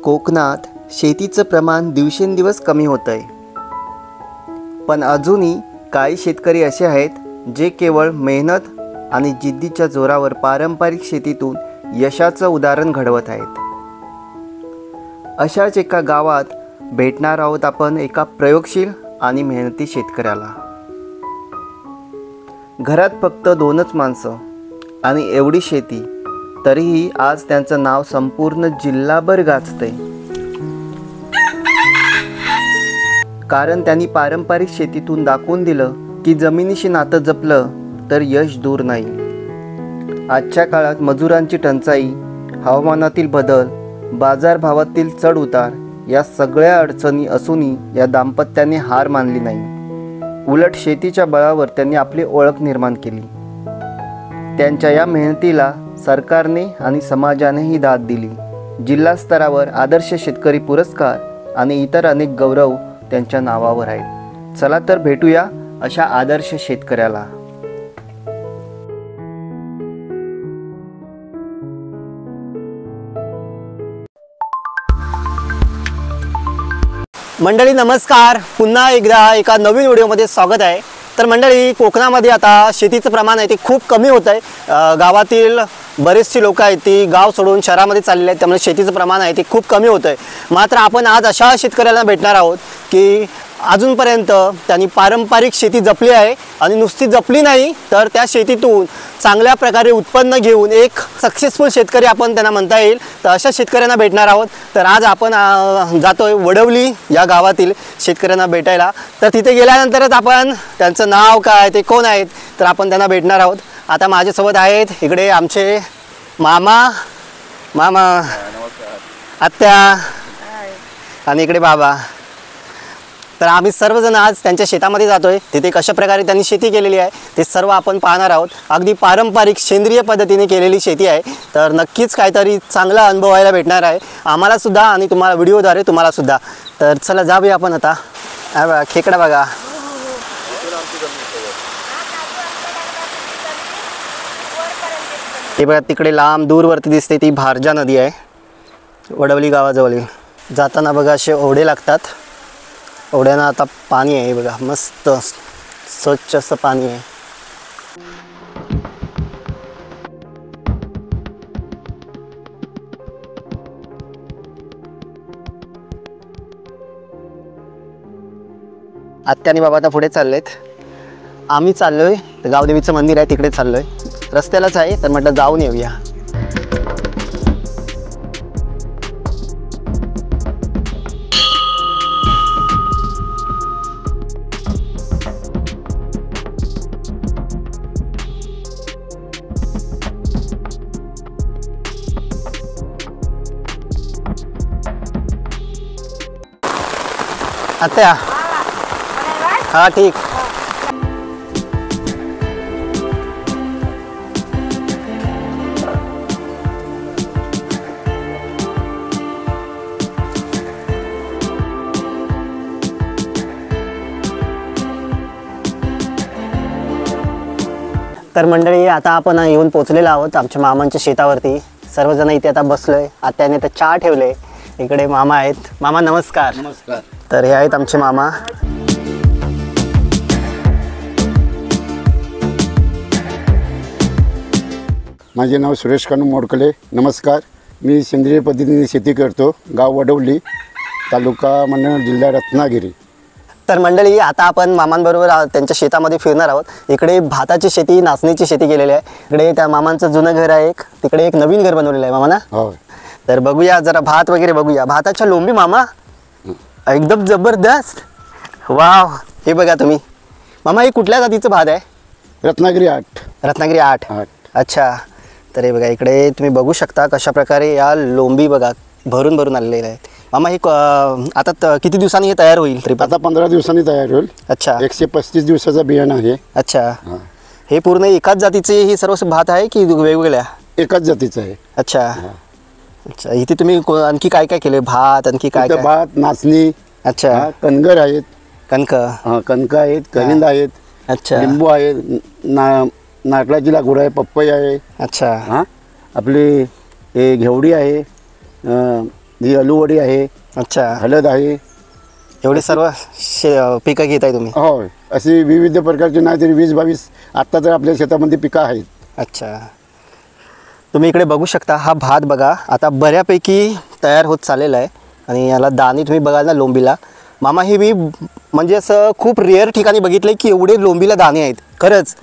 कोकणात शेतीचं प्रमाण दिवसेंदिवस कमी होत आहे. पण अजूनही काही शेतकरी असे आहेत जे केवळ मेहनत आणि जिद्दीच्या जोरावर पारंपरिक शेतीतून यशाचं उदाहरण घडवत आहेत. अशाच एका गावात भेटणार आहोत आपण एका प्रयोगशील आणि मेहनती शेतकऱ्याला. घरात फक्त 2च माणसं आणि एवढी शेती, तरीही आज त्यांचं नाव संपूर्ण जिल्हाभर गाजतंय. कारण त्यांनी पारंपरिक शेतीतून दाखवून दिलं की जमिनीशी नातं जपलं तर यश दूर नाही. आजच्या काळात मजुरांची टंचाई, हवामानातील बदल, बाजारभावातील चढ उतार या सगळ्या अडचणी असूनही या दाम्पत्याने हार मानली नाही. उलट शेतीच्या बळावर त्यांनी आपली ओळख निर्माण केली. त्यांच्या या मेहनतीला सरकारने आणि समाजानेही दाद दिली. जिल्हा स्तरावर आदर्श शेतकरी पुरस्कार आणि इतर अनेक गौरव त्यांच्या नावावर आहेत. चला तर भेटूया अशा आदर्श शेतकऱ्याला. मंडळी नमस्कार, पुन्हा एकदा एका नवीन व्हिडिओमध्ये स्वागत आहे. तर मंडळी, कोकणामध्ये आता शेतीचं प्रमाण आहे ते खूप कमी होत आहे. गावातील बरेचसे लोक आहेत ती गाव सोडून शहरामध्ये चाललेले आहेत, त्यामुळे शेतीचं प्रमाण आहे ते खूप कमी होतं आहे. मात्र आपण आज अशा शेतकऱ्याला भेटणार आहोत की अजूनपर्यंत त्यांनी पारंपरिक शेती जपली आहे आणि नुसती जपली नाही तर त्या शेतीतून चांगल्या प्रकारे उत्पन्न घेऊन एक सक्सेसफुल शेतकरी आपण त्यांना म्हणता येईल. तर अशा शेतकऱ्यांना भेटणार आहोत. तर आज आपण जातोय वडवली या गावातील शेतकऱ्यांना भेटायला. तर तिथे गेल्यानंतरच आपण त्यांचं नाव काय, ते कोण आहेत, तर आपण त्यांना भेटणार आहोत. आता माझ्यासोबत आहेत इकडे आमचे मामा, आत्या आणि इकडे बाबा. तर आम्ही सर्वजण आज त्यांच्या शेतामध्ये जातोय. तिथे कशा प्रकारे त्यांनी शेती केलेली आहे ते सर्व आपण पाहणार आहोत. अगदी पारंपरिक सेंद्रिय पद्धतीने केलेली शेती आहे. तर नक्कीच काहीतरी चांगला अनुभवायला भेटणार आहे आम्हाला सुद्धा आणि तुम्हाला व्हिडिओद्वारे तुम्हाला सुद्धा. तर चला जाऊया आपण आता. बघा खेकडा बघा. हे बघा तिकडे लांब दूरवरती दिसते ती भारजा नदी आहे वडवली गावाजवळील. जाताना बघा असे ओढे लागतात. ओढ्यानं आता पाणी आहे बघा, मस्त स्वच्छ असं पाणी आहे. आत्या आणि बाबा आता पुढे चाललेत. आम्ही चाललोय गावदेवीचं मंदिर आहे तिकडे चाललोय. रस्त्यालाच आहे तर म्हटलं जाऊन येऊया. आत्या हा ठीक. तर मंडळी, आता आपण येऊन पोचलेलो आहोत आमच्या मामांच्या शेतावरती. सर्वजण इथे आता बसलोय. आत्याने तर चहा ठेवले. इकडे मामा आहेत. मामा नमस्कार. नमस्कार. तर हे आहेत आमचे मामा. माझे नाव सुरेश कानू मोडकले. नमस्कार. मी सेंद्रिय पद्धतीने शेती करतो. गाव वडवली, तालुका मंडळ, जिल्हा रत्नागिरी. तर मंडळी, आता आपण मामांबरोबर त्यांच्या शेतामध्ये फिरणार आहोत. इकडे भाताची शेती, नाचणीची शेती केलेली आहे. इकडे त्या मामांचं जुनं घर आहे एक, तिकडे एक नवीन घर बनवलेलं आहे मामा ना. हो. तर बघूया जरा भात वगैरे बघूया. भाताच्या लोंबी मामा एकदम जबरदस्त. वाव, हे बघा तुम्ही मामा, हे कुठल्या जातीचं भात आहे? रत्नागिरी 8. रत्नागिरी 8. अच्छा. तर हे बघा इकडे तुम्ही बघू शकता कशा प्रकारे या लोंबी बघा भरून भरून आलेल्या आहेत. मामा हे आता किती दिवसांनी हे तयार होईल? तरी आता 15 दिवसांनी तयार होईल. अच्छा. 135 दिवसाचा बियाणं आहे. अच्छा. हे पूर्ण एकाच जातीचे ही सर्व भात आहे की वेगवेगळ्या? एकाच जातीचं आहे. अच्छा. अच्छा. इथे तुम्ही आणखी काय काय केले? भात आणखी काय काय? भात, नाचणी. अच्छा. कणगर आहेत. कणक. कणक आहेत, कलिंद आहेत. अच्छा. लिंबू आहे, नारळाची लागवड आहे, पपई आहे. अच्छा. आपली हे घेवडी आहे, ही अळूवडी आहे, अच्छा, हळद आहे. एवढी सर्व पिकं घेताय तुम्ही? होय, अशी विविध प्रकारची नाही तरी 20-22 आत्ता तर आपल्या शेतामध्ये पिकं आहेत. अच्छा, तुम्ही इकडे बघू शकता. हा भात बघा आता बऱ्यापैकी तयार होत चाललेला आहे आणि याला दाणे तुम्ही बघाल ना लोंबीला. मामा हे मी म्हणजे असं खूप रेअर ठिकाणी बघितलं की एवढे लोंबीला दाणे आहेत. खरंच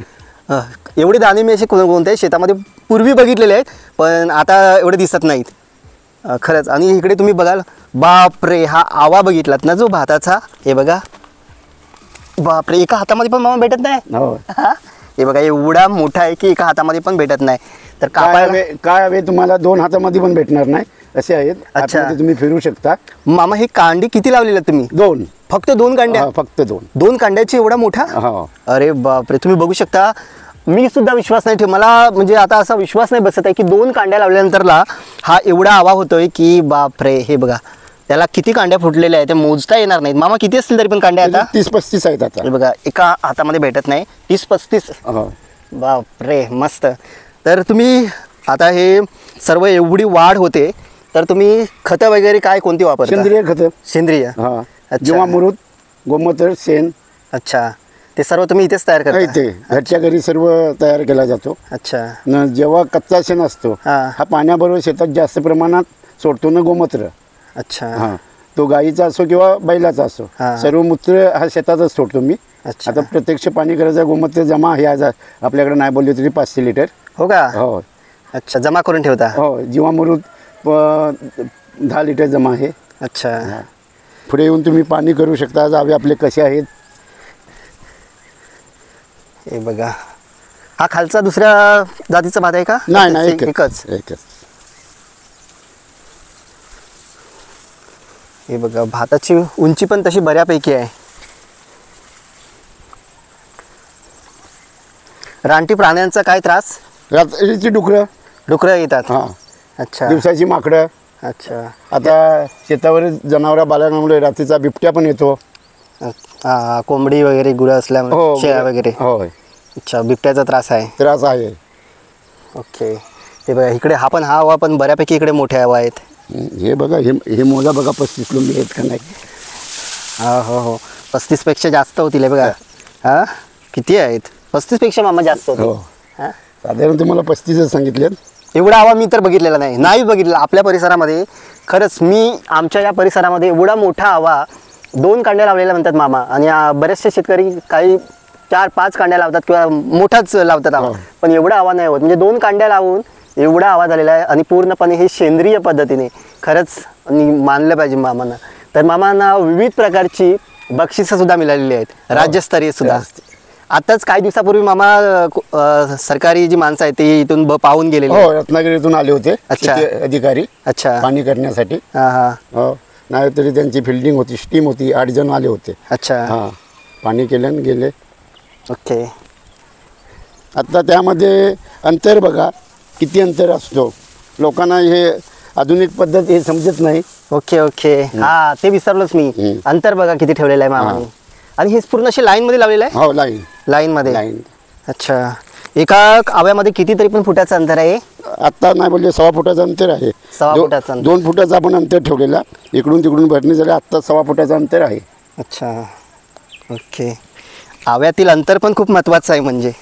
एवढे दाणे मी असे कोणत्याही शेतामध्ये पूर्वी बघितलेले आहेत, पण आता एवढे दिसत नाहीत खरंच. आणि इकडे तुम्ही बघाल, बापरे, हा आवा बघितलात ना जो भाताचा, हे बघा, बापरे, एका हातामध्ये पण मामा भेटत नाही. हो, हा, हे बघा एवढा मोठा आहे की एका हातामध्ये पण भेटत नाही. तर काय हवे तुम्हाला 2 हातामध्ये पण भेटणार नाही असे आहेत. अच्छा. आतमध्ये तुम्ही फिरू शकता. मामा हे कांडी किती लावलेलं तुम्ही? 2, फक्त 2 कांड्या? फक्त 2. 2 कांड्याची एवढा मोठा? हो. अरे बापरे, तुम्ही बघू शकता. मी सुद्धा विश्वास नाही ठेव, मला म्हणजे आता असा विश्वास नाही बसत आहे की 2 कांड्या लावल्यानंतरला हा एवढा आवा होतोय की बापरे. हे बघा त्याला किती कांड्या फुटलेल्या आहेत ते मोजता येणार नाहीत. मामा किती असतील तरी पण कांड्या आता? 30-35 आहेत आता. हे बघा एका हातामध्ये भेटत नाही, 30-35. हो. बापरे, मस्त. तर तुम्ही आता हे सर्व एवढी वाढ होते तर तुम्ही खतं वगैरे काय कोणती वापरता? सेंद्रिय खतं. सेंद्रिय? हा, अच्छा. जीवामृत, गोमूत्र, शेण. अच्छा, ते सर्व तुम्ही इथेच तयार करता? इथे घरच्या घरी सर्व तयार केला जातो. अच्छा. न जेव्हा कच्चा शेण असतो हा पाण्याबरोबर शेतात जास्त प्रमाणात सोडतो ना गोमूत्र. अच्छा. हा, तो गाईचा असो किंवा बैलाचा असो, सर्व मूत्र हा शेतातच सोडतो मी. अच्छा. आता प्रत्यक्ष पाणी करायचं गोमूत्र जमा आहे आज आपल्याकडे नाही बोलले तरी 500 लिटर. हो का? हो. अच्छा, जमा करून ठेवता? हो, जीवामृत 10 लिटर जमा आहे. अच्छा. पुढे येऊन तुम्ही पाणी करू शकता. जावे आपले कसे आहेत. हे बघा, हा खालचा दुसऱ्या जातीचा भात आहे का? नाही, एकच. एकच. हे बघा भाताची उंची पण तशी बऱ्यापैकी आहे. रानटी प्राण्यांचा काय त्रास? रात्रीची डुकरं येतात? हां. अच्छा. दिवसाची माकडं. अच्छा. आता शेतावर जनावरा बाळगण्यामुळे रात्रीचा बिबट्या पण येतो. हा, कोंबडी वगैरे गुरं असल्यामुळे, शेळ्या वगैरे. होय. अच्छा, बिबट्याचा त्रास आहे? त्रास आहे. ओके. हे बघा इकडे हा हवा पण बऱ्यापैकी इकडे मोठ्या हवा आहेत. हे बघा, हे मोजा बघा 35 लोंबी आहेत का नाही. हो, 35 पेक्षा जास्त होतील. हे बघा, हा किती आहेत? 35 पेक्षा मामा जास्त होते. हो, साधारण तुम्हाला 35च सांगितलेत. एवढा आवा मी तर बघितलेला नाही बघितला आपल्या परिसरामध्ये. खरंच मी आमच्या या परिसरामध्ये एवढा मोठा आवा 2 कांड्या लावलेल्या म्हणतात मामा. आणि बरेचसे शेतकरी काही 4-5 कांड्या लावतात किंवा मोठाच लावतात आवा, पण एवढा आवा नाही होत. म्हणजे 2 कांड्या लावून एवढा आवा झालेला आहे आणि पूर्णपणे हे सेंद्रिय पद्धतीने. खरंच आणि मानलं पाहिजे मामांना. तर मामांना विविध प्रकारची बक्षिसं सुद्धा मिळालेली आहेत, राज्यस्तरीय सुद्धा. आताच काही दिवसापूर्वी मामा सरकारी जी माणसं आहेत ते इथून पाहून गेलेले. हो, रत्नागिरीतून आले होते. अच्छा. अधिकारी. अच्छा. पाणी करण्यासाठी. हां. हो, नाही तरी त्यांची फिल्डिंग होती, स्टीम होती, 8 जण आले होते. अच्छा. हां, पाणी केलं आणि गेले. ओके. आता त्यामध्ये अंतर बघा किती अंतर असतो. लोकांना हे आधुनिक पद्धत हे समजत नाही. ओके. हा, ते विसरलोच मी. अंतर बघा किती ठेवलेलं आहे मामाने. आणि हे पूर्ण अशी लाईन मध्ये लावलेलं आहे? हो, लाईन मध्ये. अच्छा. एका आव्यामध्ये कितीतरी पण फुटाचं अंतर आहे? आता नाही बोलले 1.25 फुटाचं अंतर आहे. 1.25 फुटाचं अंतर. 2 फुटाचं आपण अंतर ठेवलेला. इकडून तिकडून भरणी झाली. आत्ता 1.25 फुटाचं अंतर आहे. अच्छा. ओके. आव्यातील अंतर पण खूप महत्त्वाचं आहे. म्हणजे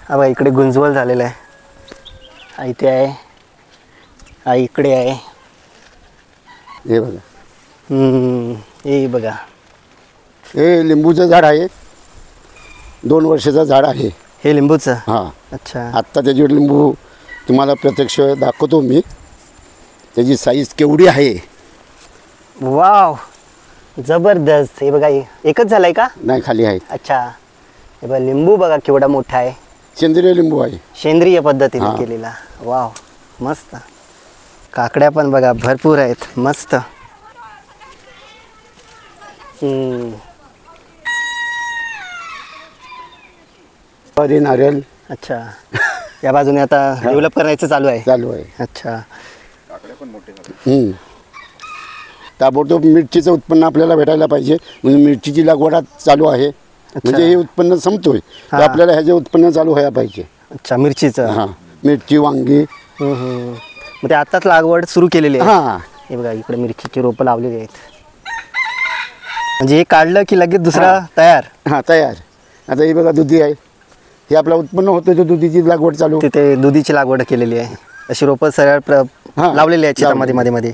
बघा इकडे गुंजवल झालेलं आहे. इथे आहे, इकडे आहे. हे बघा, हे बघा, हे लिंबूचं झाड आहे. 2 वर्षाचं झाड आहे हे लिंबूचं. हां. अच्छा. आत्ता त्याच्यावर लिंबू तुम्हाला प्रत्यक्ष दाखवतो मी. त्याची साईज केवढी आहे. वाव, जबरदस्त. हे बघा एकच झालंय का? नाही, खाली आहे. अच्छा. हे बघा लिंबू बघा केवढा मोठा आहे. सेंद्रिय लिंबू आहे, सेंद्रिय पद्धतीने केलेला. वाव, मस्त. काकड्या पण बघा भरपूर आहेत, मस्त. नारळ. अच्छा. या बाजूने आता डेव्हलप करायचं चालू आहे. अच्छा. ताबडतोब मिरचीचं उत्पन्न आपल्याला भेटायला पाहिजे. म्हणजे मिरचीची लागवड चालू आहे. म्हणजे हे उत्पन्न संपतोय तर आपल्याला ह्याचे उत्पन्न चालू व्हायला पाहिजे. अच्छा. मिरचीचं. हां, मिरची, वांगी. मग ते आताच लागवड सुरू केलेली आहे. हां हे बघा इकडे मिरचीची रोपं लावलेली आहेत. म्हणजे हे काढलं की लगेच दुसरा तयार. हां तयार. आता ही बघा दुधी आहे, हे आपलं उत्पन्न होतं तर दुधीची लागवड चालू. तिथे दुधीची लागवड केलेली आहे. अशी रोपं सरळ हां, लावलेली आहेत शेतामध्ये मध्ये मध्ये.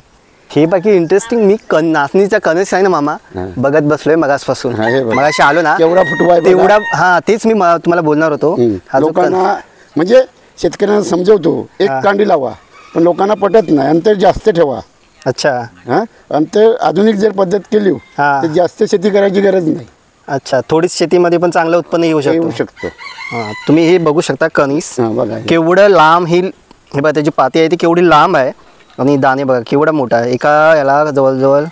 हे बाकी इंटरेस्टिंग. मी नाचणीचा कणस आहे ना मामा, बघत बसलोय मगासपासून. हां, हे बघा. मगाशी आलो ना केवढा फुटवा आहे बघा. तेवढा. हा तेच मी तुम्हाला बोलणार होतो. हा जो लोकांना म्हणजे शेतकऱ्यांना समजवतो एक कांडी लावा, पण लोकांना पटत नाही. अंतर जास्त ठेवा. अच्छा हां अंतर आधुनिक जर पद्धत केली हां. तर जास्त शेती करायची गरज नाही. अच्छा. थोडीच शेतीमध्ये पण चांगलं उत्पन्न येऊ येऊ शकतो. शकतो. हां तुम्ही हे बघू शकता कणीस हां बघा हे. केवढं लांब. हे बघा त्याची पाती आहे ती केवढी लांब आहे. आणि दाणे बघा केवढा मोठा आहे. एका याला जवळजवळ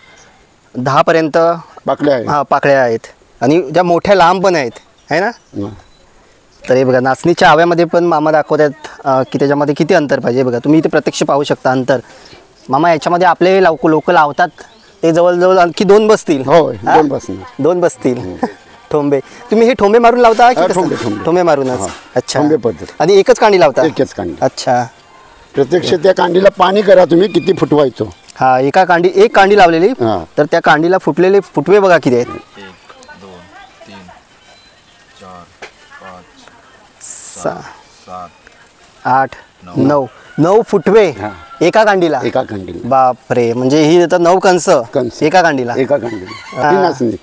10 पर्यंत पाकळ्या आहे. हा पाकळ्या आहेत. आणि ज्या मोठ्या लांब पण आहेत है ना. हां. तर हे बघा नाचणीच्या आव्यामध्ये पण मामा दाखवतात की त्याच्यामध्ये किती अंतर पाहिजे. बघा तुम्ही इथे प्रत्यक्ष पाहू शकता अंतर. मामा याच्यामध्ये आपले लोक लावतात ते जवळजवळ आणखी 2 बसतील. होय हा? 2 बसणार. 2 बसतील ठोंबे. तुम्ही हे ठोंबे मारून लावता की हा, कसं? ठोंबे. ठोंबे मारूनच. हा. अच्छा. ठोंबे पद्धत. आणि एकच कांडी लावता. एकच कांडी. अच्छा. प्रत्यक्ष त्या कांडीला पाणी करा तुम्ही किती फुटवायचो. हा एक कांडी लावलेली. हा. तर त्या कांडीला फुटलेले फुटवे बघा किती आहेत. 1 2 3 4 5 सहा, 7 8 9 फुटवे हा. एका कांडीला. एका कांडीला बापरे. म्हणजे ही आता 9 कंस कंस. एका कांडीला. एका कांडीला ती नाचणी.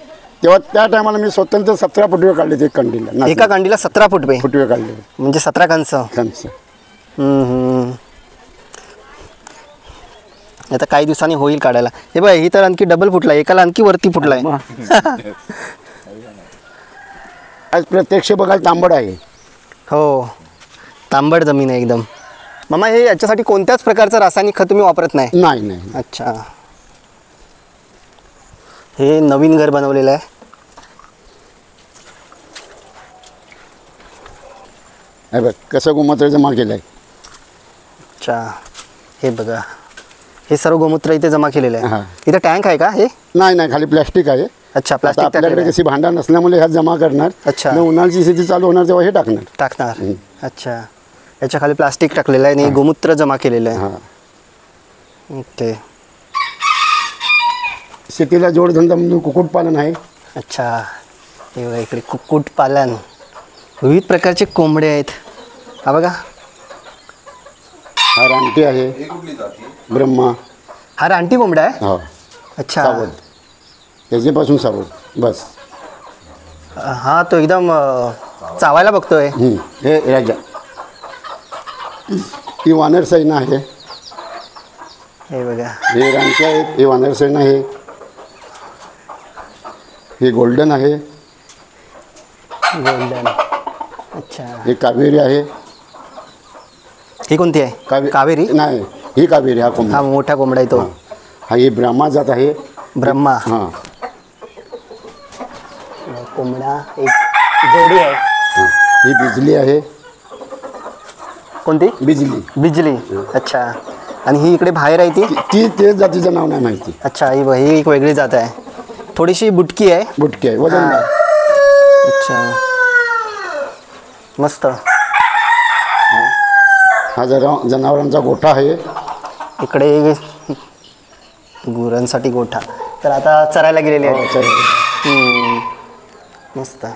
तेव्हा त्या टायमाला मी स्वतंत्र 17 फुटवे काढले ते कांडीला नाचणी. एका कांडीला 17 फुटवे फुटवे काढले म्हणजे 17 कंस. कंस. आता काही दिवसांनी होईल काढायला. हे बघ ही तर आणखी डबल फुटलाय. एकाला आणखी वरती फुटलाय. आज प्रत्यक्ष बघायला तांबड आहे. हो तांबड जमीन आहे एकदम. मामा हे याच्यासाठी कोणत्याच प्रकारचं रासायनिक खत तुम्ही वापरत नाही. नाही नाही. अच्छा. हे नवीन घर बनवलेलं आहे. हे बघ कसं गोमूत्र जमा केलं आहे. अच्छा. हे बघा हे सर्व गोमूत्र इथे जमा केलेलं हां. आहे. इथं टँक आहे का हे. नाही नाही खाली प्लॅस्टिक आहे. अच्छा आता प्लास्टिक आपल्याकडे कशी भांडा नसल्यामुळे ह्यात जमा करणार. अच्छा. मग उन्हाळ्याची शेती चालू होणार तेव्हा हे टाकणार. टाकणार. अच्छा. याच्या खाली प्लास्टिक टाकलेलं आहे आणि गोमूत्र जमा केलेलं आहे. हां. ओके. शेतीला जोडधंदा म्हणून कुक्कुटपालन आहे. अच्छा. हे बघा इकडे कुक्कुटपालन. विविध प्रकारचे कोंबडे आहेत. हा बघा हा रानटी आहे. ब्रह्मा. हा रानटी कोंबडा आहे. हो अच्छा. सावध. त्याच्यापासून सावध बस. हा तो एकदम चावायला बघतोय. हे राजा. ही वानर सैन आहे. हे बघा हे रानटी आहेत. हे वानर सैन आहे. हे गोल्डन आहे. गोल्डन. अच्छा. हे कावेरी आहे. ही कोणती आहे. कावेरी. नाही ही कावेरी. हा कोंबडा. हा मोठा कोंबडा आहे तो. हा ही ब्रह्मा जात आहे. ब्रह्मा. हां. कोंबडा एक जोडी आहे. ही बिजली आहे. कोणती. बिजली. बिजली. अच्छा. आणि ही इकडे बाहेर आहे ती. ती ते जातीचं नाव नाही माहिती. अच्छा. ही एक वेगळी जात आहे. थोडीशी बुटकी आहे. बुटकी आहे वजनदार. अच्छा. मस्त. हा जनावरांचा गोठा आहे. इकडे गुरांसाठी गोठा. तर आता चरायला गेलेले आहेत. चल. मस्त.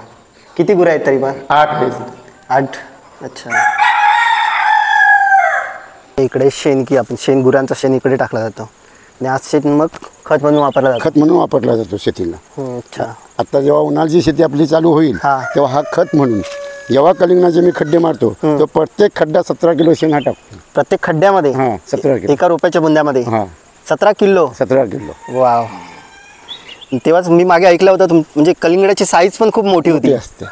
किती गुरं आहेत तरी पण. 8 आहेत. 8. अच्छा. इकडे शेण आपण गुरांचा शेण इकडे टाकला जातो आणि आज शेण मग खत म्हणून वापरला जातो. खत म्हणून वापरला जातो शेतीला. अच्छा. आता जेव्हा उन्हाळ्याची शेती आपली चालू होईल हा. तेव्हा हा खत म्हणून जेव्हा कलिंगणाचे मी खड्डे मारतो तर प्रत्येक खड्डा 17 किलो शेण हा टाकतो. प्रत्येक खड्ड्यामध्ये. हां 17 किलो. एका रुपयाच्या बुंद्यामध्ये. हां 17 किलो. 17 किलो. वाव. तेव्हाच मी मागे ऐकलं होतं म्हणजे कलिंगडाची साईज पण खूप मोठी ती होती. असते.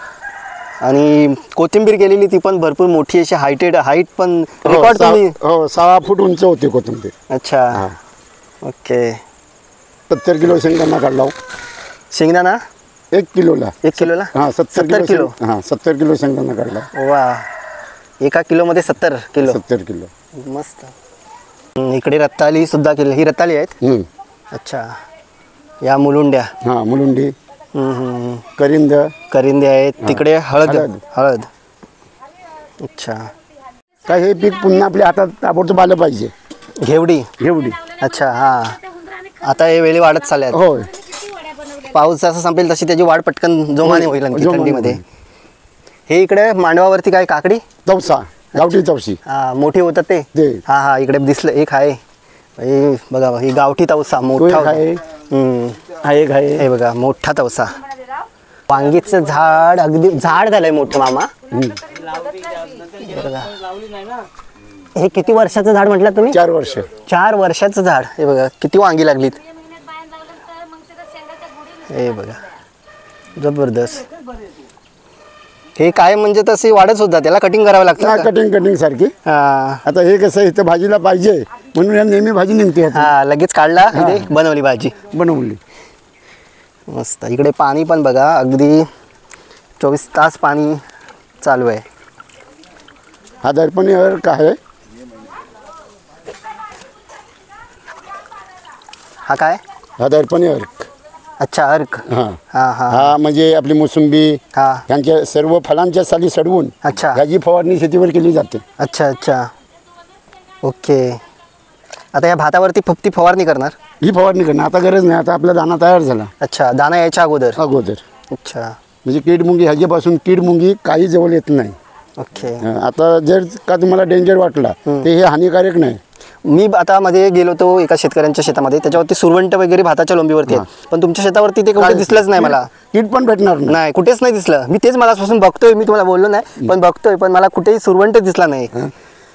आणि कोथिंबीर केलेली ती पण भरपूर मोठी अशी हाईट पण रेकॉर्ड तुम्ही. हो 6 फूट उंच होते कोथिंबीर. अच्छा. हां. ओके. 70 किलो शेंगदाणा काढला. शेंगदाणा 1 किलोला. 1 किलोला. हां 70 किलो. हां 70 किलो शेंगदाणा काढला. वा. एका किलोमध्ये 70 किलो. 70 किलो. मस्त. इकडे रताळी सुद्धा केली. ही रताळी आहेत. अच्छा. या मुलुंड्या. हां मुलुंडी. करिंद. करिंदे आहेत. तिकडे हळद. हळद. अच्छा. काय हे पीक पुन्हा आपल्या हातात ताबडतोब आलं पाहिजे. घेवडी. घेवडी. अच्छा हां. आता हे वेळी वाढत चालल्या आहेत. होय. पाऊस जसा संपेल तशी त्याची वाढ पटकन जोमाने होईल आणखी जोमाने थंडीमध्ये. होईल. हे इकडे मांडवावरती काय काकडी तवसा, गावठी तवशी. हा मोठी होतात ते. ते. हा हा इकडे दिसलं एक आहे. हे बघा ही गावठी तवसा मोठा होता. आहे. हा एक आहे. हे बघा मोठा तवसा. वांगीचं झाड अगदी झाड झालंय मोठं मामा. बघा. हे किती वर्षाचं झाड म्हटलं तुम्ही? 4 वर्ष. 4 वर्षाचं झाड. हे बघा किती वांगी लागलीत. हे बघा जबरदस्त. हे काय म्हणजे तशी वाढच होता त्याला कटिंग करावं लागतं हा का? कटिंग सारखी. हा आता हे कसं इथं भाजीला पाहिजे म्हणून या नेहमी भाजी निघते आता. हा लगेच काढला इथे बनवली भाजी. बनवली. मस्त. इकडे पाणी पण बघा अगदी 24 तास पाणी चालू आहे. हा दर्पणी अर्क आहे. हा काय? हा दर्पणी अर्क. अच्छा अर्क. हा हा हा हा म्हणजे आपली मोसंबी हा. यांच्या सर्व फळांच्या साली सडवून अच्छा ह्याची फवारणी शेतीवर केली जाते. अच्छा अच्छा ओके. आता या भातावरती फुप्ती फवारणी करणार? ही फवारणी करणं आता गरज नाही. आता आपला दाना तयार झाला अच्छा दाना यायच्या अगोदर. अगोदर. अच्छा म्हणजे कीड मुंगी ह्याच्यापासून कीड मुंगी काही जवळ येत नाही. ओके. आता जर का तुम्हाला डेंजर वाटला तर हे हानिकारक नाही. मी आता मध्ये गेलो होतो एका शेतकऱ्यांच्या शेतामध्ये त्याच्यावरती सुरवंट वगैरे भाताच्या लोंबीवरती आहेत. पण तुमच्या शेतावरती ते कुठे दिसलंच नाही मला. कीड पण भेटणार नाही. नाही कुठेच नाही दिसलं. मी तेच मलापासून बघतोय. मी तुम्हाला बोललो नाही पण बघतोय पण मला कुठेही सुरवंट दिसला नाही.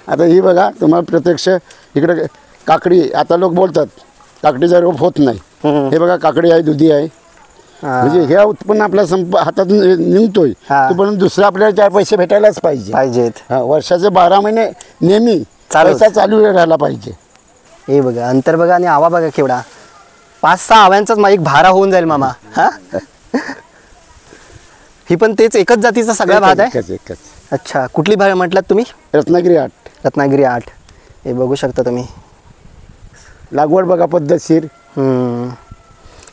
आता ही बघा तुम्हाला प्रत्यक्ष इकडे काकडी. आता लोक बोलतात काकडीचा रोप होत नाही. हे बघा काकडी आहे, दुधी आहे. म्हणजे हे उत्पन्न आपल्या हातातून निघतोय पण दुसरं आपल्याला 4 पैसे भेटायलाच पाहिजेत. वर्षाचे 12 महिने नेहमी पैसा चालू राहायला पाहिजे. हे बघा अंतर बघा आणि आवा बघा केवढा. 5-6 आव्यांचाच एक भारा होऊन जाईल मामा. हा ही पण तेच एकच जातीचा सगळा भात आहे. एकच. अच्छा कुठली भात म्हटलात तुम्ही? रत्नागिरी 8. रत्नागिरी 8. हे बघू शकता तुम्ही. लागवड बघा पद्धतशीर.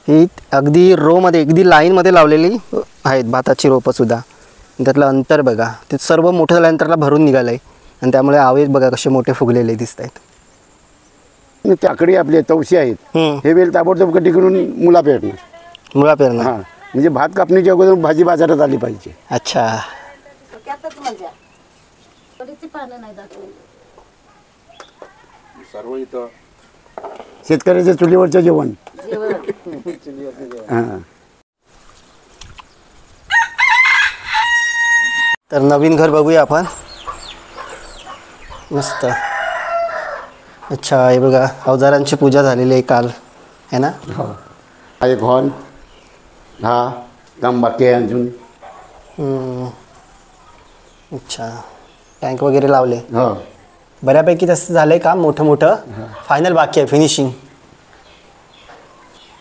ही अगदी रोमध्ये अगदी लाईनमध्ये लावलेली आहेत भाताची रोपं सुद्धा. त्यातलं अंतर बघा ते सर्व मोठं झाल्यानंतरला भरून निघालं आहे आणि त्यामुळे आवे बघा कसे मोठे फुगलेले दिसत आहेत. काकडी आपली तवशी आहेत. हे वेल ताबडतोब कटी करून मुळा पेरणार. मुळा पेरणार. हां म्हणजे भात कापणीच्या अगोदर भाजी बाजारात आली पाहिजे. अच्छा सर्व इथं शेतकऱ्याच्या चुलीवरचं जेवण. हां तर नवीन घर बघूया आपण. मस्त. अच्छा हे बघा अवजारांची पूजा झालेली आहे काल है ना. हा एक हॉल. हा काम बाकी आहे अजून. अच्छा टँक वगैरे लावले. हो बऱ्यापैकी तसं झालं आहे काम मोठं मोठं. फायनल बाकी आहे फिनिशिंग.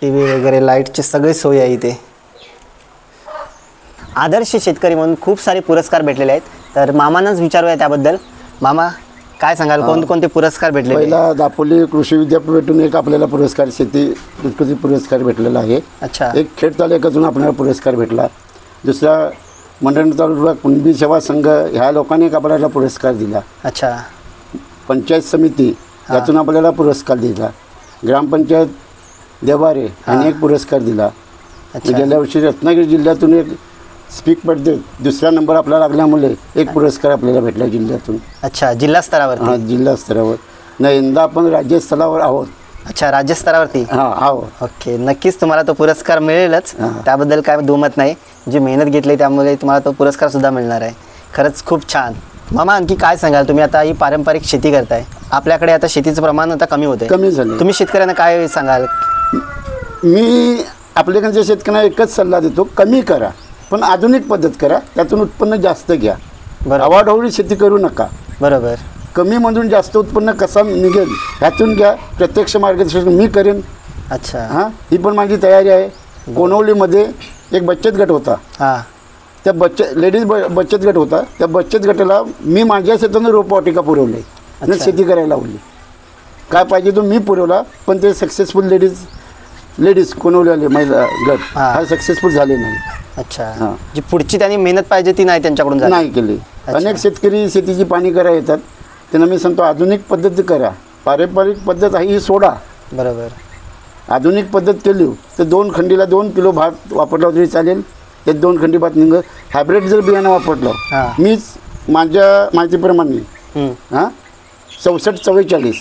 टी व्ही वगैरे लाईटची सगळी सोय आहे इथे. आदर्श शेतकरी म्हणून खूप सारे पुरस्कार भेटलेले आहेत. तर मामांनाच विचारूया त्याबद्दल. मामा काय सांगाल कोणते पुरस्कार भेटले? पहिला दापोली कृषी विद्यापीठातून एक आपल्याला पुरस्कार शेती उत्कृष्ट पुरस्कार भेटलेला आहे. अच्छा. एक खेड तालुक्यातून आपल्याला पुरस्कार भेटला. दुसरा मंडण तालुका कुणबी सेवा संघ ह्या लोकांनी एक आपल्याला पुरस्कार दिला. अच्छा. पंचायत समिती यातून आपल्याला पुरस्कार दिला. ग्रामपंचायत देवारे यांनी एक पुरस्कार दिला. गेल्या वर्षी रत्नागिरी जिल्ह्यातून एक स्पीक पडते 2रा नंबर आपल्याला लागल्यामुळे एक पुरस्कार आपल्याला भेटला जिल्ह्यातून. अच्छा जिल्हा स्तरावर. हां जिल्हा स्तरावर नाही यंदा आपण राज्यस्तरावर आहोत. अच्छा राज्यस्तरावरती. हां आहोत. ओके नक्कीच तुम्हाला तो पुरस्कार मिळेलच. त्याबद्दल काय दुमत नाही. जी मेहनत घेतली त्यामुळे तुम्हाला तो पुरस्कार सुद्धा मिळणार आहे. खरंच खूप छान. मामा आणखी काय सांगाल तुम्ही आता ही पारंपरिक शेती करताय. आपल्याकडे आता शेतीचं प्रमाण आता कमी होतं. कमी झालं. तुम्ही शेतकऱ्यांना काय सांगाल? मी आपल्याकडच्या शेतकऱ्यांना एकच सल्ला देतो कमी करा पण आधुनिक पद्धत करा. त्यातून उत्पन्न जास्त घ्या. आवाढवळी शेती करू नका. बरोबर. कमीमधून जास्त उत्पन्न कसं निघेल ह्यातून घ्या. प्रत्यक्ष मार्गदर्शन मी करेन. अच्छा. हां ही पण माझी तयारी आहे. कोणवलीमध्ये एक बचत गट होता. हां त्या लेडीज बचत गट होता. त्या बचत गटाला मी माझ्या शेतातून रोपवाटिका पुरवली आणि शेती करायला लावली. काय पाहिजे तो मी पुरवला पण ते सक्सेसफुल लेडीज कोणवलेले महिला गट हा सक्सेसफुल झाले नाही. अच्छा. जी पुढची त्यांनी मेहनत पाहिजे ती नाही त्यांच्याकडून नाही केली. अनेक शेतकरी शेतीची पाणी करा येतात त्यांना मी सांगतो आधुनिक पद्धती करा पारंपरिक पद्धत आहे ही सोडा. बरोबर. आधुनिक पद्धत केली तर 2 खंडीला 2 किलो भात वापरला तरी चालेल. ते 2 खंडी भात निघत. हायब्रिड जर बियाणं वापरलं, मीच माझ्या माहितीप्रमाणे 64-44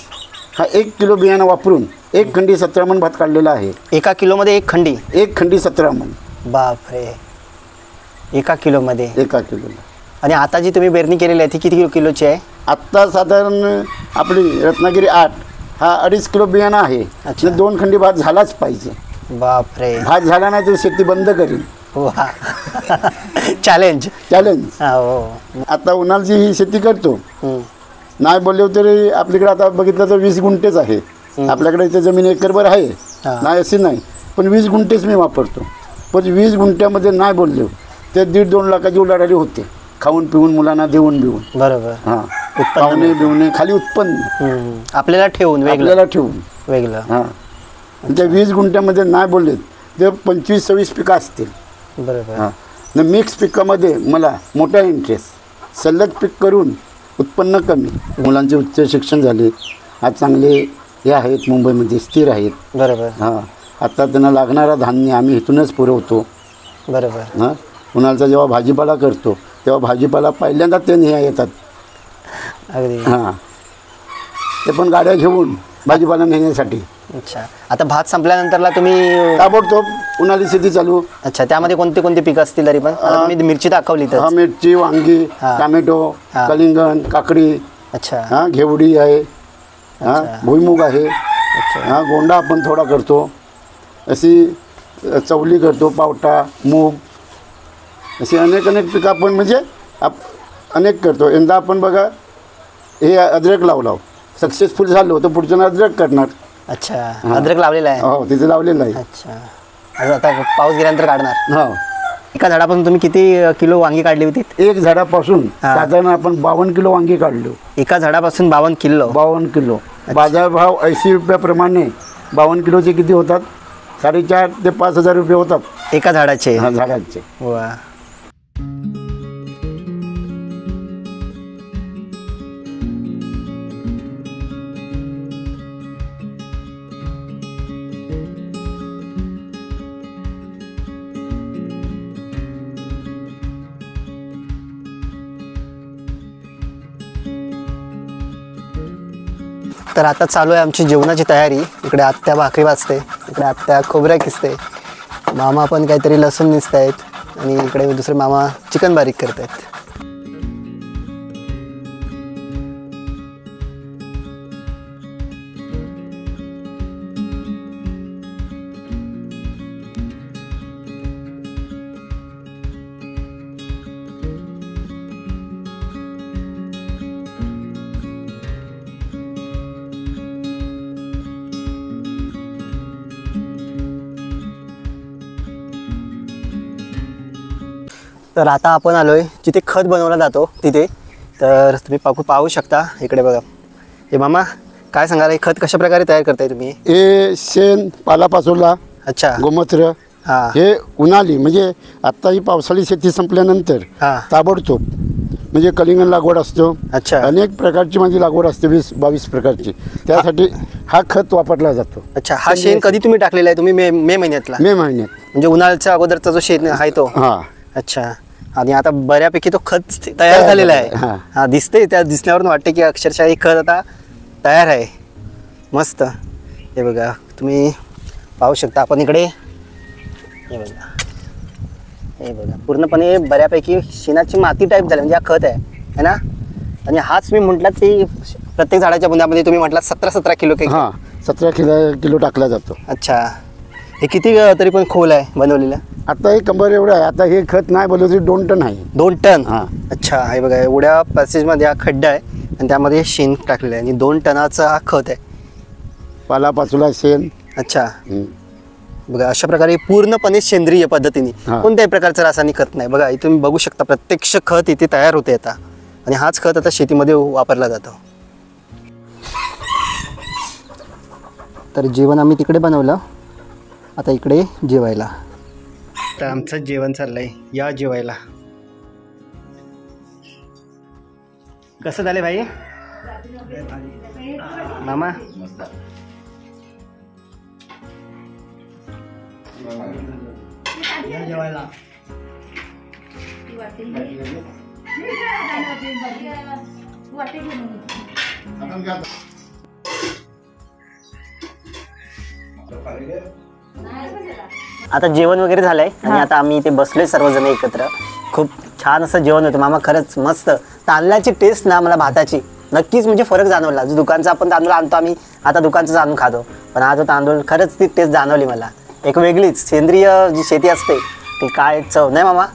हा 1 किलो बियाणं वापरून 1 खंडी 17 मन भात काढलेला आहे. एका किलोमध्ये 1 खंडी? 1 खंडी 17 मन. बापरे, एका किलोमध्ये? एका किलोला. आणि आता जी तुम्ही पेरणी केलेली आहे ती किती किलोची आहे? आत्ता साधारण आपली रत्नागिरी 8 हा 2.5 किलो बियाणं आहे. 2 खंडी भात झालाच पाहिजे. बापरे. भात झाला नाही तर शेती बंद करीन. चॅलेंज. हो. आता उन्हाळ्याची ही शेती करतो. नाही बोलले तरी आपल्याकडे आता बघितलं तर 20 गुंठेच आहे. आपल्याकडे इथे जमीन एकरभर आहे, नाही अशी नाही, पण 20 गुंठेच मी वापरतो. पण 20 गुंठ्यामध्ये नाही बोलले ते 1.5-2 लाखाची उलाढाली होते, खाऊन पिऊन मुलांना देऊन बिऊन. बरोबर. खाऊने बिवणे खाली उत्पन्न आपल्याला ठेवून वेगळं. त्या 20 गुंठ्यामध्ये नाही बोलले ते 25-26 पिकं असतील. बरोबर. मिक्स पिकामध्ये मला मोठा इंटरेस्ट. सलग पीक करून उत्पन्न कमी. मुलांचे उच्च शिक्षण झाले, आज चांगले हे आहेत, मुंबईमध्ये स्थिर आहेत. बरोबर. आता त्यांना लागणारा धान्य आम्ही इथूनच पुरवतो. बरोबर. उन्हाळ्याचा जेव्हा भाजीपाला करतो तेव्हा भाजीपाला पहिल्यांदा ते न्याय येतात. अगदी. ते पण गाड्या घेऊन भाजीपाला नेण्यासाठी. अच्छा. आता भात संपल्यानंतरला तुम्ही ताबडतोब उन्हाळी शेती चालू. अच्छा. त्यामध्ये कोणते कोणते पिकं असतील तरी पण? तुम्ही मिरची दाखवली तर. मिरची, वांगी, टोमॅटो, कलिंगण, काकडी. अच्छा. घेवडी आहे, भुईमुग आहे, गोंडा आपण थोडा करतो, अशी चवली करतो, पावटा, मूग, अशी अनेक पिकं आपण म्हणजे अनेक करतो. यंदा आपण बघा हे अद्रक लावला, सक्सेसफुल झालो तर पुढच्या अद्रक करणार. अच्छा. अद्रक लावलेला आहे? हो, तिथे लावलेलं आहे. अच्छा. आता पाऊस गेल्यानंतर काढणार? हो. एका झाडापासून तुम्ही किती किलो वांगी काढली होती? एक झाडापासून साधारण आपण 52 किलो वांगी काढलो. एका झाडापासून 52 किलो? 52 किलो. बाजारभाव 80 रुपयाप्रमाणे 52 किलोचे किती होतात? 4,500 ते 5,000 रुपये होतात एका झाडाचे? झाडाचे. वा. तर आता चालू आहे आमची जेवणाची तयारी. इकडे आत्या भाकरी वाजते, इकडे आत्या खोबऱ्या किसते, मामा पण काहीतरी लसूण निसत आहेत आणि इकडे दुसरे मामा चिकन बारीक करत आहेत. तर आता आपण आलो आहे जिथे खत बनवला जातो तिथे. तर तुम्ही पाहू शकता इकडे बघा. हे मामा काय सांगाल, हे खत कशा प्रकारे तयार करताय तुम्ही? हे शेण, पालापाचोळा, अच्छा, गोमूत्र, हे उन्हाळी म्हणजे आत्ता ही पावसाळी शेती संपल्यानंतर ताबडतोब म्हणजे कलिंगण लागवड असतो. अच्छा. अनेक प्रकारची माझी लागवड असते, 20-22 प्रकारची. त्यासाठी हा खत वापरला जातो. अच्छा. हा शेण कधी तुम्ही टाकलेला आहे? तुम्ही मे महिन्यातला? मे महिन्यात. म्हणजे उन्हाळ्याच्या अगोदरचा जो शेण आहे तो? हां. अच्छा. आणि आता बऱ्यापैकी तो खत तयार झालेला आहे. हां, दिसते. त्या दिसण्यावरून वाटते की अक्षरशः हे खत आता तयार आहे. मस्त. हे बघा, तुम्ही पाहू शकता. आपण इकडे हे बघा, हे बघा, पूर्णपणे बऱ्यापैकी शेणाची माती टाईप झाली, म्हणजे हा खत आहे ना. आणि हाच मी म्हटलं की प्रत्येक झाडाच्या बुंद्यामध्ये तुम्ही म्हटलात 17 किलो काही? हां, 17 किलो टाकला जातो. अच्छा. हे किती तरी पण खोल आहे बनवलेलं? आता हे कंबर एवढं आहे. आता हे खत नाही बोललं तरी 2 टन आहे. 2 टन? हां. अच्छा. हे बघा, एवढ्या पॅसेजमध्ये हा खड्डा आहे आणि त्यामध्ये शेण टाकलेलं आहे आणि 2 टनाचा हा खत आहे. पालापाचोळा, शेण. अच्छा. बघा, अशा प्रकारे पूर्णपणे सेंद्रिय पद्धतीने, कोणत्याही प्रकारचं रासायनिक खत नाही. बघा, इथे तुम्ही बघू शकता प्रत्यक्ष खत इथे तयार होते आता. आणि हाच खत आता शेतीमध्ये वापरला जातो. तर जेवण आम्ही तिकडे बनवलं, आता इकडे जेवायला. तर आमचं जेवण चाललंय, या जेवायला. कसं झालं भाई? मामा आता जेवण वगैरे झालंय आणि आता आम्ही इथे बसलोय सर्वजण एकत्र. खूप छान असं जेवण होतं मामा, खरंच मस्त. तांदळाची टेस्ट ना मला भाताची नक्कीच म्हणजे फरक जाणवला. जो दुकानचा आपण तांदूळ आणतो आम्ही आता दुकानचं आणून खातो, पण हा जो तांदूळ खरंच ती टेस्ट जाणवली मला. एक वेगळीच सेंद्रिय जी शेती असते ती काय चव नाही मामा.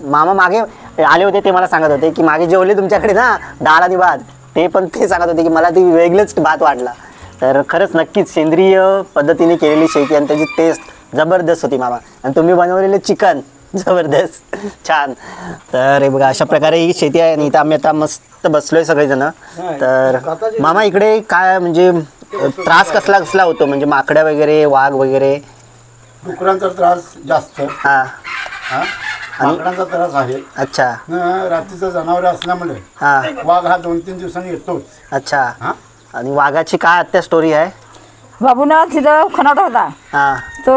मामा मागे आले होते ते मला सांगत होते की मागे जेवले तुमच्याकडे ना डाळ आणि भात, ते पण ते सांगत होते की मला ती वेगळंच भात वाटला. तर खरंच नक्कीच सेंद्रिय पद्धतीने केलेली शेती आणि त्याची टेस्ट जबरदस्त होती मामा. आणि तुम्ही बनवलेले चिकन जबरदस्त छान. तर हे बघा अशा प्रकारे ही शेती आहे आणि इथं आम्ही आता मस्त बसलोय सगळेजण. तर मामा इकडे काय म्हणजे त्रास कसला कसला होतो, म्हणजे माकड्या वगैरे वाघ वगैरे? डुकरांचा त्रास जास्त, हा माकडांचा त्रास आहे. अच्छा रात्रीचं जनावर असल्यामुळे हा वाघ हा 2-3 दिवसांनी येतोच. अच्छा. हा आणि वाघाची काय आत्या स्टोरी आहे? बाबूना तिथं खनाट होता हा तो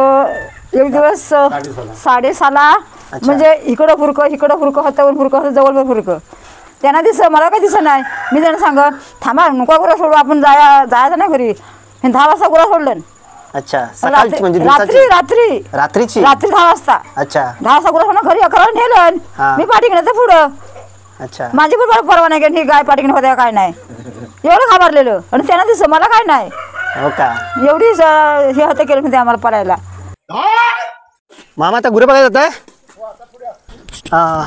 एक दिवस 6:30 म्हणजे इकडं फुरकं हातावर फुरकं होतं, जवळ फुरकं त्यांना मला काय दिसत नाही. मी त्यांना सांग थांबा नको गुरा सोडू, आपण जायचं नाही घरी. 10 वाजता गुरा सोडलं. अच्छा सकाळची म्हणजे रात्रीची रात्रीची 10 वाजता. अच्छा 10 वाजता गुरा सोडून घरी 11 नेलं. हा. मी पाठी घेण्याचं पुढं अच्छा माझी पण परवा नाही की गाय पाठी होत्या काय नाही, एवढं घाबरलेलं. आणि त्यांना दिसत मला काय नाही, हो का. एवढी हे होतं केलं म्हणते आम्हाला पळायला. मामा आता गुरे बघायला जात आहे. हा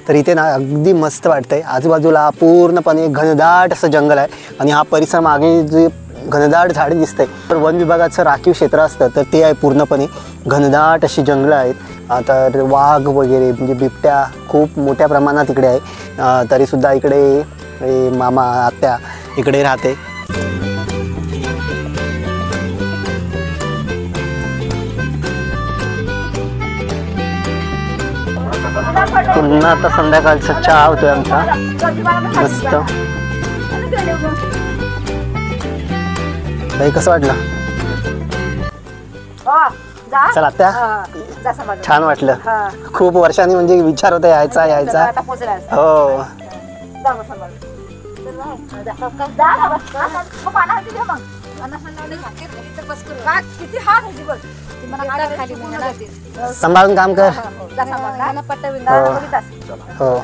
तर इथे ना अगदी मस्त वाटतंय. आजूबाजूला पूर्णपणे घनदाट असं जंगल आहे आणि हा परिसर मागे जे घनदाट झाडे दिसते तर वन विभागाचं राखीव क्षेत्र असतं तर ते आहे. पूर्णपणे घनदाट अशी जंगलं आहेत. तर वाघ वगैरे म्हणजे बिबट्या खूप मोठ्या प्रमाणात इकडे आहे. तरीसुद्धा इकडे मामा आत्या इकडे राहते. पुन्हा आता संध्याकाळचा चहा होतोय आमचा मस्त. बाई कसं वाटलं? चला त्या छान वाटलं. खूप वर्षांनी म्हणजे विचार होता यायचा हो. सांभाळून काम कर. हो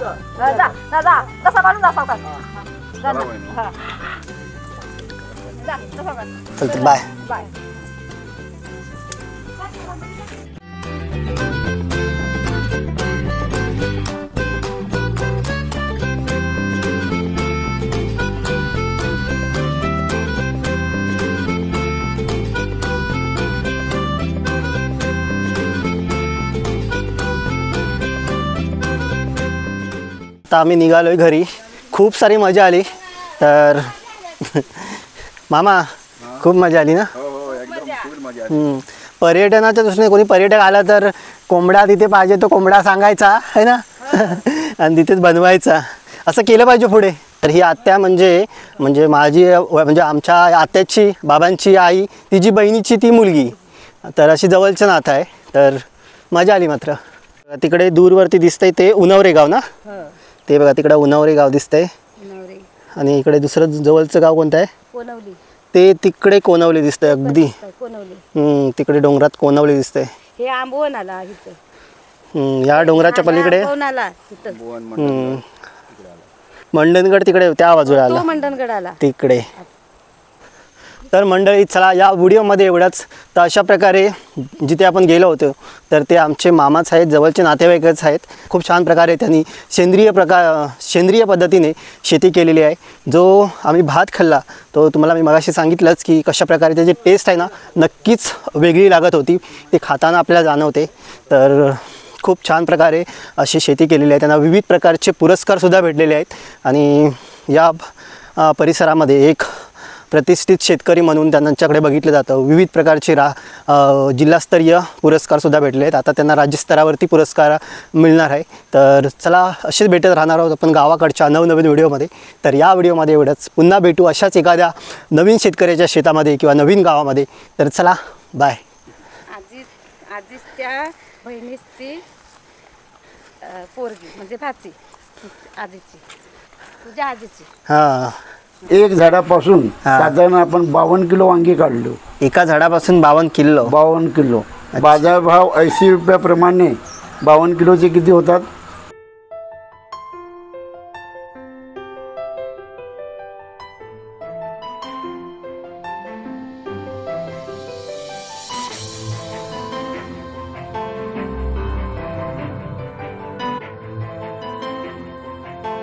चलते बाय. आता आम्ही निघालोय घरी. खूप सारी मजा आली. तर मामा खूप मजा आली ना? पर्यटनाच्या दृष्टीने कोणी पर्यटक आला तर कोंबडा तिथे पाहिजे तो कोंबडा सांगायचा आहे ना आणि तिथेच बनवायचा. असं केलं पाहिजे पुढे. तर ही आत्या म्हणजे माझी म्हणजे आमच्या आत्याची बाबांची आई तिची बहिणीची ती मुलगी. तर अशी जवळचं नातं आहे. तर मजा आली. मात्र तिकडे दूरवरती दिसतंय ते उन्हावरे गाव ना? ते बघा तिकडे उन्हावरे गाव दिसतंय. आणि इकडे दुसरं जवळचं गाव कोणतं आहे? ते तिकडे कोणवली दिसतंय अगदी. तिकडे डोंगरात कोणवली दिसतंय. हे आंबवण आला या डोंगराच्या पलीकडे मंडणगड तिकडे त्या बाजूला आला. मंडणगड आला तिकडे. तर मंडळी चला या व्हिडिओमध्ये एवढंच. तर अशा प्रकारे जिथे आपण गेलो होतो तर ते आमचे मामाच आहेत, जवळचे नातेवाईकच आहेत. खूप छान प्रकारे त्यांनी सेंद्रिय पद्धतीने शेती केलेली आहे. जो आम्ही भात खाल्ला तो तुम्हाला मी मगाशी सांगितलंच की कशा प्रकारे त्याची टेस्ट आहे ना नक्कीच वेगळी लागत होती. ते खाताना आपल्याला जाणवते. तर खूप छान प्रकारे अशी शेती केलेली आहे. त्यांना विविध प्रकारचे पुरस्कारसुद्धा भेटलेले आहेत. आणि या परिसरामध्ये एक प्रतिष्ठित शेतकरी म्हणून त्यांच्याकडे बघितलं जातं. विविध प्रकारचे जिल्हास्तरीय पुरस्कारसुद्धा भेटले आहेत. आता त्यांना राज्यस्तरावरती पुरस्कार मिळणार आहे. तर चला असेच भेटत राहणार आहोत आपण गावाकडच्या नवनवीन व्हिडिओमध्ये. तर या व्हिडिओमध्ये एवढंच. पुन्हा भेटू अशाच एखाद्या नवीन शेतकऱ्याच्या शेतामध्ये किंवा नवीन गावामध्ये. तर चला बाय. आजीच्या बहिणीची पोरगी म्हणजे भाची आजीची, तुझ्या आजीची. हां, एक झाडापासून साधारण आपण 52 किलो वांगी काढलो. एका झाडापासून 52 किलो. 52 किलो. बाजारभाव 80 रुपयाप्रमाणे 52 किलोचे किती होतात?